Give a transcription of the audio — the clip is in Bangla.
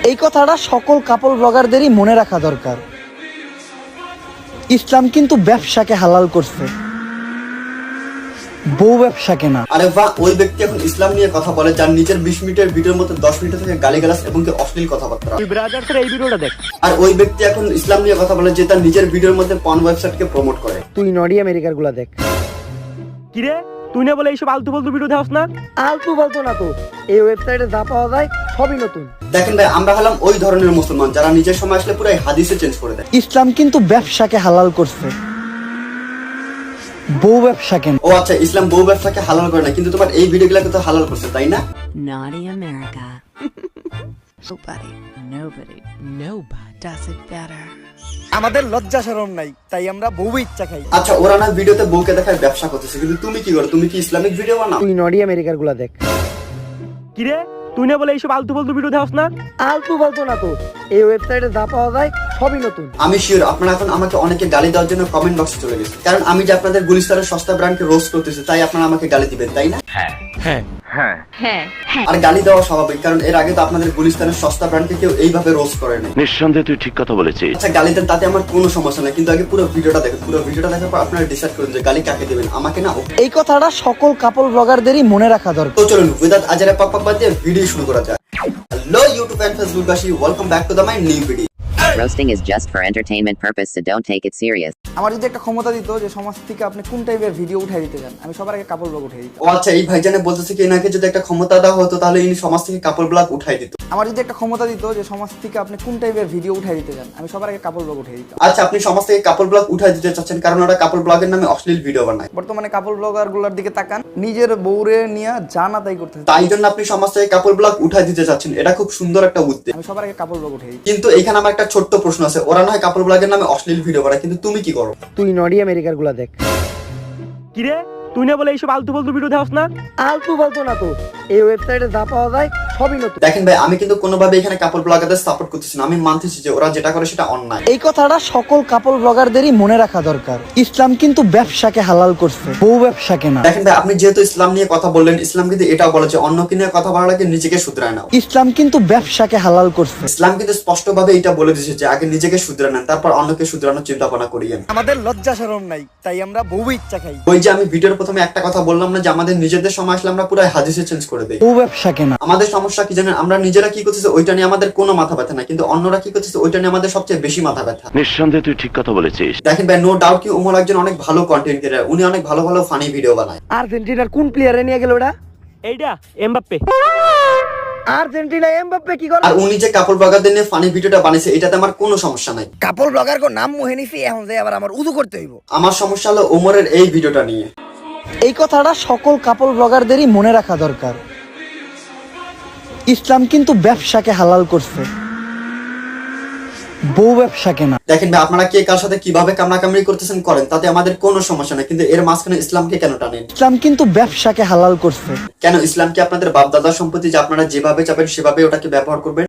এই কথাটা সকল কাপল ব্লগারদেরই মনে রাখা দরকার। ইসলাম কিন্তু ব্যবসাকে হালাল করছে, বউ ব্যবসাকে না। আরে বাহ, ওই ব্যক্তি এখন ইসলাম নিয়ে কথা বলে যার নিজের 20 মিনিটের ভিডিওর মধ্যে 10 মিনিট থেকে গালিগালাজ এবং কি অশ্লীল কথাবার্তা। তুই ব্রাদার্সের এই ভিডিওটা দেখ। আর ওই ব্যক্তি এখন ইসলাম নিয়ে কথা বলে যে তার নিজের ভিডিওর মধ্যে পর্ন ওয়েবসাইটকে প্রমোট করে। তুই নডি আমেরিকার গুলা দেখ। কি রে, তুই না বলে এইসব আলতু ফালতু ভিডিও দেখাস না? আলতু বলতো না তো, এই ওয়েবসাইটে যা পাওয়া যায় সবই নতুন। দেখেন ভাই, আমরা হলাম ওই ধরনের মুসলমান যারা নিজের সময় আসলে পুরো হাদিসে চেঞ্জ করে দেয়। ইসলাম কিন্তু ব্যবসাকে হালাল করছে, বউ ব্যবসাকে না। ও আচ্ছা, ইসলাম বউ ব্যবসাকে হালাল করে না, কিন্তু তোমার এই ভিডিওগুলোকে তো হালাল করছে, তাই না? Naughty America. Nobody does it better. আমাদের লজ্জা শরম নাই, তাই আমরা বউ ইচ্ছা খাই। আচ্ছা, ওরা না ভিডিওতে বউকে দেখায় ব্যবসা করতেছে, কিন্তু তুমি কি করো? তুমি কি ইসলামিক ভিডিও বানাও? তুই নডি আমেরিকার গুলা দেখ। কি রে, তুই না বলে এইসব আলতু ফালতু ভিডিও দেখাস না? আলতু বলতো না তো, এই ওয়েবসাইটে যা পাওয়া যায় সবই নতুন। আমি শিওর আপনারা এখন আমাকে অনেকে গালি দেওয়ার জন্য কমেন্ট বক্সে চলে গেছে, কারণ আমি যে আপনাদের গুলিস্তানের সস্তা ব্র্যান্ডকে রোস্ট করতেছি, তাই আপনারা আমাকে গালি দিবেন, তাই না? আর গালি দেওয়া স্বাভাবিক, কারণ এর আগে তো আপনাদের গুলিস্তানের সস্তা ব্র্যান্ডকে কেউ এইভাবে রোস্ট করে নাই। নিঃসন্দেহে তুই ঠিক কথা বলেছিস। আচ্ছা, গালি দেন, তাতে আমার কোনো সমস্যা নাই, কিন্তু আগে পুরো ভিডিওটা দেখুন। পুরো ভিডিওটা দেখার পর আপনারা ডিসাইড করুন যে গালি কাকে দিবেন, আমাকে না ওকে। এই কথাটা সকল কাপল ব্লগারদেরই মনে রাখা দরকার। তো চলুন উইদাউট আজারে পাক পাক বাদ দিয়ে ভিডিও শুরু করা যাক। হ্যালো ইউটিউব এন্ড ফেসবুক বাসী, welcome back to my new video. Roasting is just for entertainment purpose, so don't take it serious. আমার যদি একটা ক্ষমতা দিত যে সমাজ থেকে আপনি কোন টাইপের ভিডিও উঠাই দিতে চান, আমি সবার আগে কাপল ব্লগ উঠাই দিতাম। ও আচ্ছা, এই ভাইজানে বলতেছে কি এনাকে যদি একটা ক্ষমতা দেওয়া হতো তাহলে ইনি সমাজ থেকে কাপল ব্লগ উঠাই দিত। আমার যদি একটা ক্ষমতা দিত যে সমাজ থেকে আপনি কোন টাইপের ভিডিও উঠাই দিতে চান, আমি সবার আগে কাপল ব্লগ উঠাই দিতাম। আচ্ছা, আপনি সমাজ থেকে কাপল ব্লগ উঠাই দিতে চাচ্ছেন কারণ ওরা কাপল ব্লগের নামে অশ্লীল ভিডিও বানায়। বর্তমানে কাপল ব্লগার গুলার দিকে তাকান, নিজের বউরে নিয়ে জানা তাই করতেছে। তাই জন্য আপনি সমাজ থেকে কাপল ব্লগ উঠাই দিতে চাচ্ছেন, এটা খুব সুন্দর একটা উদ্যোগ। আমি সবার আগে কাপল ব্লগ উঠাই দিই। কিন্তু এখানে আমার একটা ছোট্ট প্রশ্ন আছে, ওরা নয় কাপল ব্লগের নামে অশ্লীল ভিডিও বানায়, কিন্তু তুমি কি করো? তুই নডি আমেরিকার গুলা দেখ। কি রে, তুই না বলে এইসব আলতু ফালতু ভিডিও দেখাস না? আলতু বলতো না তো, এই ওয়েবসাইটে যা পাওয়া যায় সবই নতুন। দেখেন ভাই, আমি কিন্তু কোনোভাবে এখানে কাপল ব্লগারদের সাপোর্ট করতেছি না। আমি মানতেছি যে ওরা যেটা করে সেটা অন্যায়। এই কথাটা সকল কাপল ব্লগারদেরই মনে রাখা দরকার। ইসলাম কিন্তু ব্যবসাকে হালাল করছে, বউ ব্যবসাকে না। দেখেন ভাই, আপনি যেহেতু ইসলাম নিয়ে কথা বললেন, ইসলাম কিন্তু এটাও বলে যে অন্যকে নিয়ে কথা বলার আগে নিজেকে শুধরায় নাও। ইসলাম কিন্তু ব্যবসাকে হালাল করছে। ইসলাম কিন্তু স্পষ্টভাবে এটা বলে দিয়েছে যে আগে নিজেকে শুধরে নেন, তারপর অন্যকে শুধরানোর চিন্তা ভাবনা করিয়েন। আমাদের লজ্জা শরম নাই, তাই আমরা বউ ইচ্ছা খাই। ওই যে আমি ভিডিওর প্রথমে একটা কথা বললাম না যে আমাদের নিজেদের সময় আসলে আমরা পুরো হাদিসে চেঞ্জ করে দেই। বউ ব্যবসাকে না। আমাদের সমস্যা কি জানেন? আমরা নিজেরা কি করতেছি ওইটা নিয়ে আমাদের কোনো মাথা ব্যথা না, কিন্তু অন্যরা কি করতেছে ওইটা নিয়ে আমাদের সবচেয়ে বেশি মাথা ব্যথা। নিঃসন্দেহে তুই ঠিক কথা বলেছিস। দেখেন ভাই, নো ডাউট কি ওমর একজন অনেক ভালো কন্টেন্ট ক্রিয়েটর, উনি অনেক ভালো ভালো ফানি ভিডিও বানায়। আর্জেন্টিনার কোন প্লেয়ারে নিয়ে গেল ওটা? এইটা এমবাপ্পে। আর্জেন্টিনা এমবাপ্পে কি করে? আর উনি যে কাপল ব্লগারদের নিয়ে ফানি ভিডিওটা বানিয়েছে, এটাতে আমার কোনো সমস্যা নাই। কাপল ব্লগার কো নাম মুহে নিছি, এখন যে আবার আমার উদু করতে হইব। আমার সমস্যা হলো ওমরের এই ভিডিওটা নিয়ে। এই কথাটা সকল কাপল ব্লগারদেরই মনে রাখা দরকার। ইসলাম কিন্তু ব্যবসাকে হালাল করছে, বউ ব্যবসাকে না। দেখেন ভাই, আপনারা কে কার সাথে কিভাবে কামড়াকামড়ি করতেছেন করেন, তাতে আমাদের কোনো সমস্যা নেই, কিন্তু এর মাঝখানে ইসলামকে কেন টানেন? ইসলাম কিন্তু ব্যবসাকে হালাল করছে। কেন? ইসলাম কি আপনাদের বাপ দাদার সম্পত্তি যে আপনারা যেভাবে চাবেন সেভাবে ওটাকে ব্যবহার করবেন?